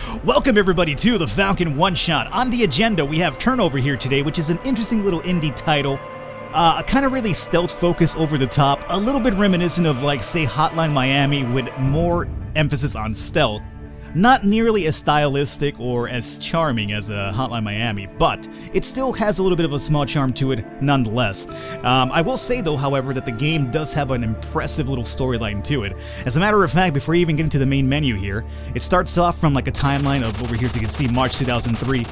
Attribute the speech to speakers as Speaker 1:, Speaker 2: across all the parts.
Speaker 1: Welcome everybody to the Falcon one-shot. On the agenda we have Turnover here today, which is an interesting little indie title. A kind of really stealth focus, over the top, a little bit reminiscent of like say Hotline Miami with more emphasis on stealth. Not nearly as stylistic or as charming as Hotline Miami, but it still has a little bit of a small charm to it nonetheless. I will say though, however, that the game does have an impressive little storyline to it. As a matter of fact, before you even get into the main menu here, it starts off from like a timeline of over here, so you can see March 2003,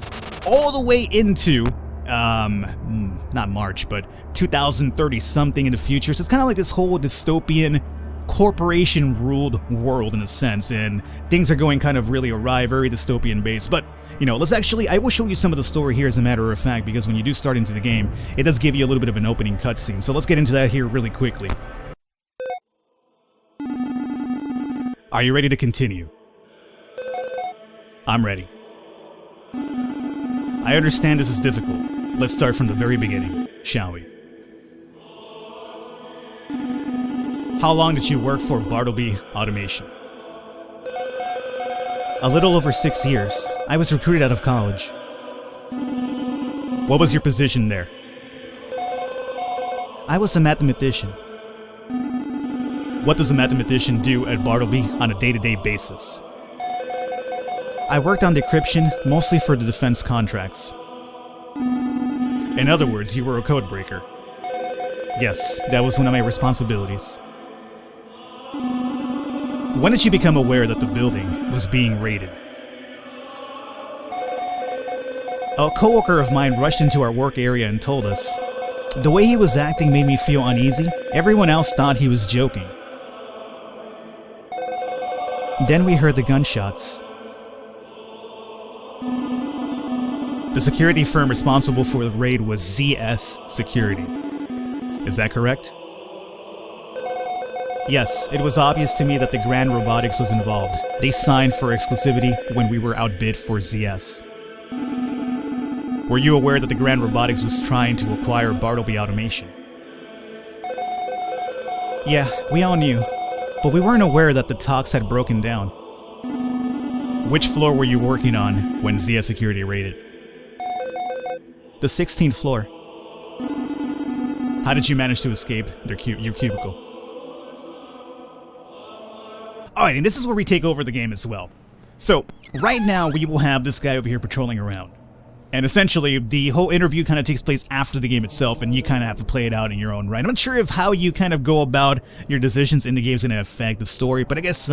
Speaker 1: all the way into, not March, but 2030 something in the future. So it's kind of like this whole dystopian, corporation-ruled world in a sense, and things are going kind of really awry, very dystopian based. But, you know, I will show you some of the story here as a matter of fact, because when you do start into the game, it does give you a little bit of an opening cutscene. So let's get into that here really quickly. Are you ready to continue? I'm ready. I understand this is difficult. Let's start from the very beginning, shall we? How long did you work for Bartleby Automation? A little over 6 years. I was recruited out of college. What was your position there? I was a mathematician. What does a mathematician do at Bartleby on a day-to-day basis? I worked on decryption, mostly for the defense contracts. In other words, you were a code breaker. Yes, that was one of my responsibilities. When did you become aware that the building was being raided? A coworker of mine rushed into our work area and told us. The way he was acting made me feel uneasy. Everyone else thought he was joking. Then we heard the gunshots. The security firm responsible for the raid was ZS Security. Is that correct? Yes, it was obvious to me that the Grand Robotics was involved. They signed for exclusivity when we were outbid for ZS. Were you aware that the Grand Robotics was trying to acquire Bartleby Automation? Yeah, we all knew, but we weren't aware that the talks had broken down. Which floor were you working on when ZS Security raided? The 16th floor. How did you manage to escape your cubicle? Alright, and this is where we take over the game as well. So, right now we will have this guy over here patrolling around. And essentially, the whole interview kind of takes place after the game itself, and you kind of have to play it out in your own right. I'm not sure if how you kind of go about your decisions in the game is going to affect the story, but I guess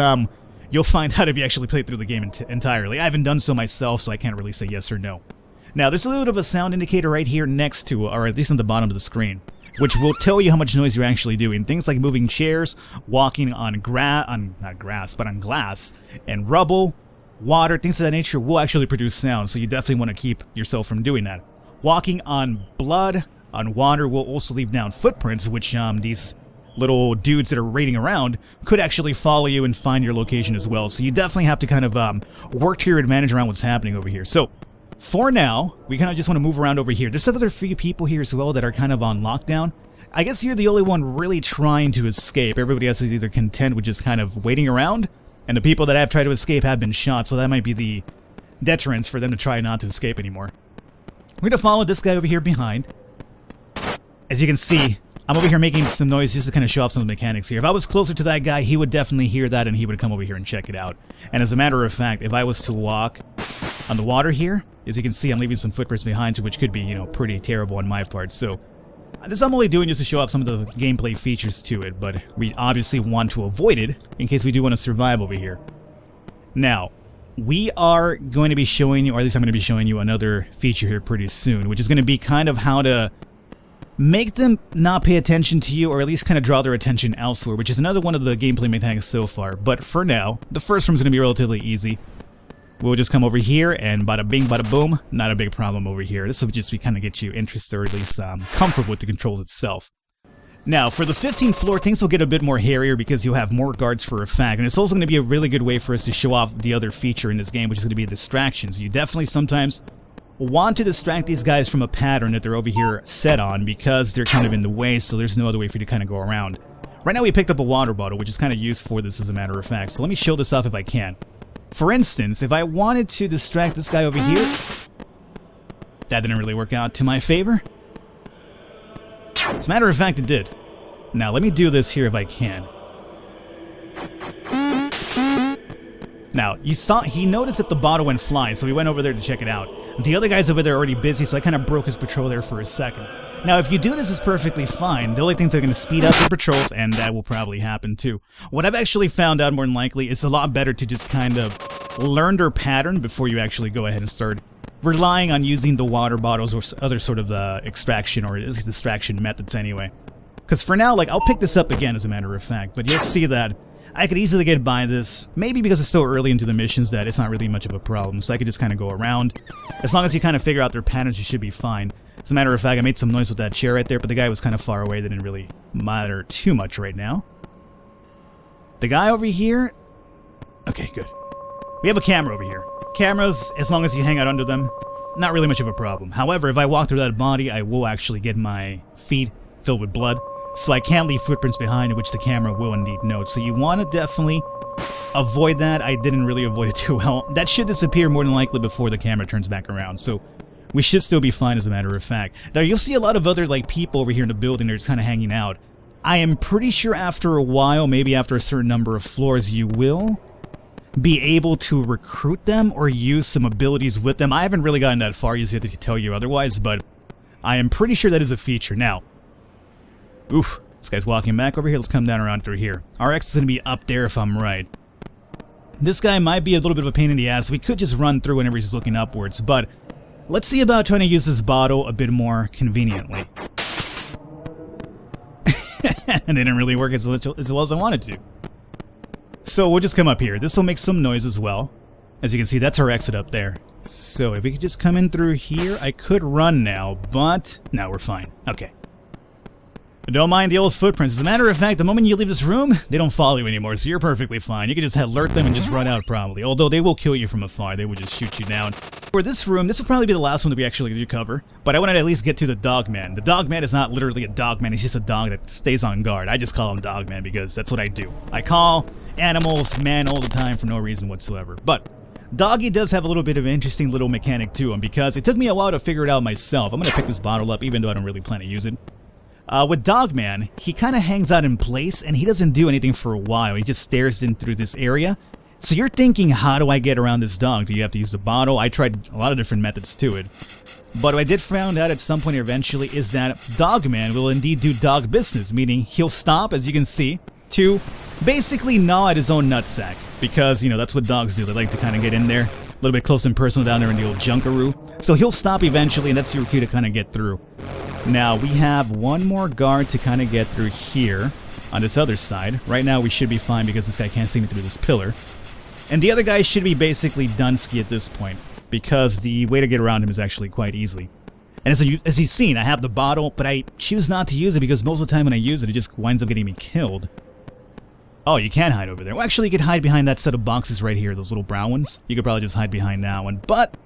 Speaker 1: you'll find out if you actually play through the game entirely. I haven't done so myself, so I can't really say yes or no. Now, there's a little bit of a sound indicator right here next to, or at least on the bottom of the screen, which will tell you how much noise you're actually doing. Things like moving chairs, walking on not grass, but on glass, and rubble, water, things of that nature will actually produce sound, so you definitely want to keep yourself from doing that. Walking on blood, on water, will also leave down footprints, which these little dudes that are raiding around could actually follow you and find your location as well. So you definitely have to kind of work to your advantage around what's happening over here. So, for now, we kind of just want to move around over here. There's other few people here as well that are kind of on lockdown. I guess you're the only one really trying to escape. Everybody else is either content with just kind of waiting around, and the people that have tried to escape have been shot, so that might be the deterrence for them to try not to escape anymore. We're going to follow this guy over here behind. As you can see, I'm over here making some noise just to kind of show off some of the mechanics here. If I was closer to that guy, he would definitely hear that and he would come over here and check it out. And as a matter of fact, if I was to walk on the water here, as you can see, I'm leaving some footprints behind, which could be, you know, pretty terrible on my part. So, this I'm only doing just to show off some of the gameplay features to it, but we obviously want to avoid it in case we do want to survive over here. Now, we are going to be showing you, or at least I'm going to be showing you another feature here pretty soon, which is going to be kind of how to make them not pay attention to you, or at least kind of draw their attention elsewhere, which is another one of the gameplay mechanics so far. But for now, the first one's going to be relatively easy. We'll just come over here, and bada bing, bada boom, not a big problem over here. This will just be kind of get you interested, or at least comfortable with the controls itself. Now, for the 15th floor, things will get a bit more hairier because you'll have more guards for a fact, and it's also going to be a really good way for us to show off the other feature in this game, which is going to be distractions. You definitely sometimes want to distract these guys from a pattern that they're over here set on because they're kind of in the way, so there's no other way for you to kind of go around. Right now we picked up a water bottle, which is kind of used for this as a matter of fact, so let me show this off if I can. For instance, if I wanted to distract this guy over here, that didn't really work out to my favor. As a matter of fact, it did. Now, let me do this here if I can. Now, you saw he noticed that the bottle went flying, so he went over there to check it out. The other guy's over there already busy, so I kind of broke his patrol there for a second. Now, if you do this, it's perfectly fine. The only things are going to speed up your patrols, and that will probably happen too. What I've actually found out more than likely is a lot better to just kind of learn their pattern before you actually go ahead and start relying on using the water bottles or other sort of extraction or distraction methods anyway. Because for now, like, I'll pick this up again as a matter of fact, but you'll see that I could easily get by this, maybe because it's still early into the missions that it's not really much of a problem, so I could just kind of go around. As long as you kind of figure out their patterns, you should be fine. As a matter of fact, I made some noise with that chair right there, but the guy was kind of far away, that didn't really matter too much right now. The guy over here... Okay, good. We have a camera over here. Cameras, as long as you hang out under them, not really much of a problem. However, if I walk through that body, I will actually get my feet filled with blood. So I can't leave footprints behind, which the camera will indeed note. So you want to definitely avoid that. I didn't really avoid it too well. That should disappear more than likely before the camera turns back around. So we should still be fine as a matter of fact. Now you'll see a lot of other like people over here in the building. They're just kind of hanging out. I am pretty sure after a while, maybe after a certain number of floors, you will be able to recruit them or use some abilities with them. I haven't really gotten that far yet to tell you otherwise, but I am pretty sure that is a feature. Now, oof, this guy's walking back over here. Let's come down around through here. Our X is going to be up there if I'm right. This guy might be a little bit of a pain in the ass. We could just run through whenever he's looking upwards, but let's see about trying to use this bottle a bit more conveniently. And it didn't really work as well as I wanted to. So we'll just come up here. This will make some noise as well. As you can see, that's our exit up there. So if we could just come in through here, I could run now, but no, we're fine. Okay. Don't mind the old footprints. As a matter of fact, the moment you leave this room, they don't follow you anymore, so you're perfectly fine. You can just alert them and just run out probably. Although they will kill you from afar. They will just shoot you down. For this room, this will probably be the last one that we actually do cover, but I wanted to at least get to the Dogman. The Dogman is not literally a dogman, he's just a dog that stays on guard. I just call him Dogman because that's what I do. I call animals man all the time for no reason whatsoever. But Doggy does have a little bit of an interesting little mechanic to him because it took me a while to figure it out myself. I'm going to pick this bottle up even though I don't really plan to use it. With Dogman, he kind of hangs out in place and he doesn't do anything for a while. He just stares in through this area. So you're thinking, how do I get around this dog? Do you have to use the bottle? I tried a lot of different methods to it. But what I did find out at some point eventually is that Dogman will indeed do dog business, meaning he'll stop, as you can see, to basically gnaw at his own nutsack. Because, you know, that's what dogs do. They like to kind of get in there, a little bit close and personal down there in the old junkaroo. So he'll stop eventually, and that's your cue to kind of get through. Now, we have one more guard to kind of get through here on this other side. Right now, we should be fine because this guy can't see me through this pillar. And the other guy should be basically Dunsky at this point, because the way to get around him is actually quite easy. And as you've seen, I have the bottle, but I choose not to use it because most of the time when I use it, it just winds up getting me killed. Oh, you can hide over there. Well, actually, you could hide behind that set of boxes right here, those little brown ones. You could probably just hide behind that one. But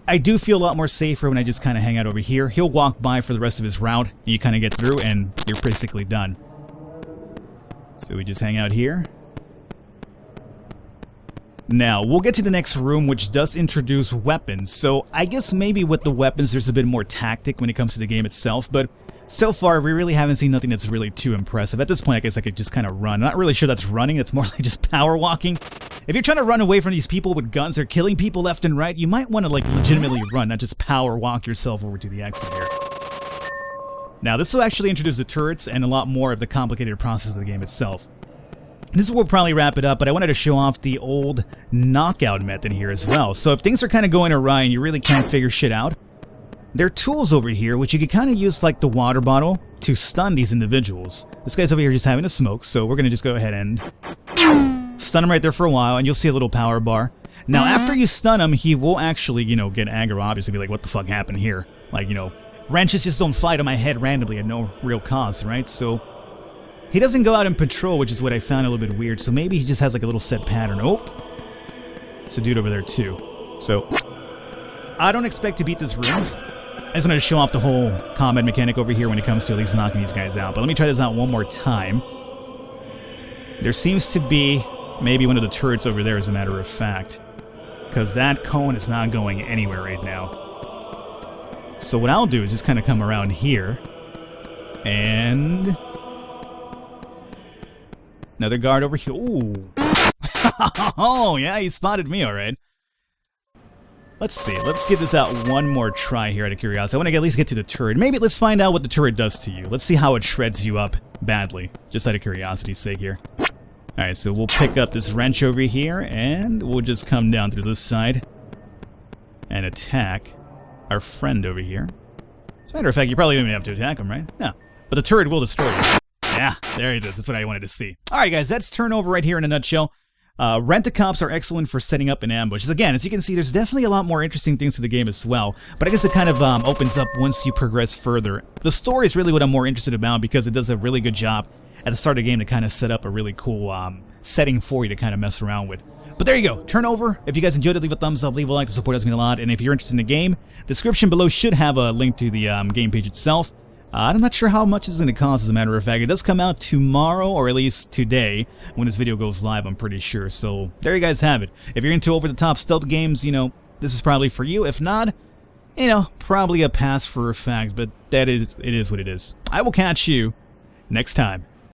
Speaker 1: I do feel a lot more safer when I just kind of hang out over here. He'll walk by for the rest of his route, and you kind of get through, and you're basically done. So we just hang out here. Now, we'll get to the next room, which does introduce weapons. So I guess maybe with the weapons, there's a bit more tactic when it comes to the game itself, but so far, we really haven't seen nothing that's really too impressive. At this point, I guess I could just kind of run. I'm not really sure that's running. It's more like just power walking. If you're trying to run away from these people with guns, they're killing people left and right, you might want to, like, legitimately run, not just power walk yourself over to the exit here. Now, this will actually introduce the turrets and a lot more of the complicated process of the game itself. This is where we'll probably wrap it up, but I wanted to show off the old knockout method here as well. So if things are kind of going awry and you really can't figure shit out, there are tools over here which you can kind of use like the water bottle to stun these individuals. This guy's over here just having a smoke, so we're going to just go ahead and stun him right there for a while, and you'll see a little power bar. Now, after you stun him, he will actually, you know, get aggro, obviously, be like, what the fuck happened here? Like, you know, wrenches just don't fly to my head randomly at no real cause, right? So he doesn't go out and patrol, which is what I found a little bit weird. So maybe he just has like a little set pattern. Oh, it's a dude over there too. So I don't expect to beat this room. I just wanted to show off the whole combat mechanic over here when it comes to at least knocking these guys out. But let me try this out one more time. There seems to be Maybe one of the turrets over there, as a matter of fact. Because that cone is not going anywhere right now. So what I'll do is just kind of come around here. And... another guard over here. Ooh. Oh, yeah, he spotted me, alright. Let's see. Let's give this out one more try here out of curiosity. I want to at least get to the turret. Maybe let's find out what the turret does to you. Let's see how it shreds you up badly. Just out of curiosity's sake here. Alright, so we'll pick up this wrench over here, and we'll just come down through this side and attack our friend over here. As a matter of fact, you probably don't even have to attack him, right? No. But the turret will destroy you. Yeah, there it is. That's what I wanted to see. Alright, guys, that's turnover right here in a nutshell. Rent-a-cops are excellent for setting up an ambush. Again, as you can see, there's definitely a lot more interesting things to the game as well, but I guess it kind of opens up once you progress further. The story is really what I'm more interested about because it does a really good job at the start of the game to kind of set up a really cool setting for you to kind of mess around with. But there you go, Turnover. If you guys enjoyed it, leave a thumbs up, leave a like to support us a lot, and if you're interested in the game, the description below should have a link to the game page itself. I'm not sure how much it's going to cost, as a matter of fact. It does come out tomorrow, or at least today, when this video goes live, I'm pretty sure. So, there you guys have it. If you're into over-the-top stealth games, you know, this is probably for you. If not, you know, probably a pass for a fact, but it is what it is. I will catch you next time.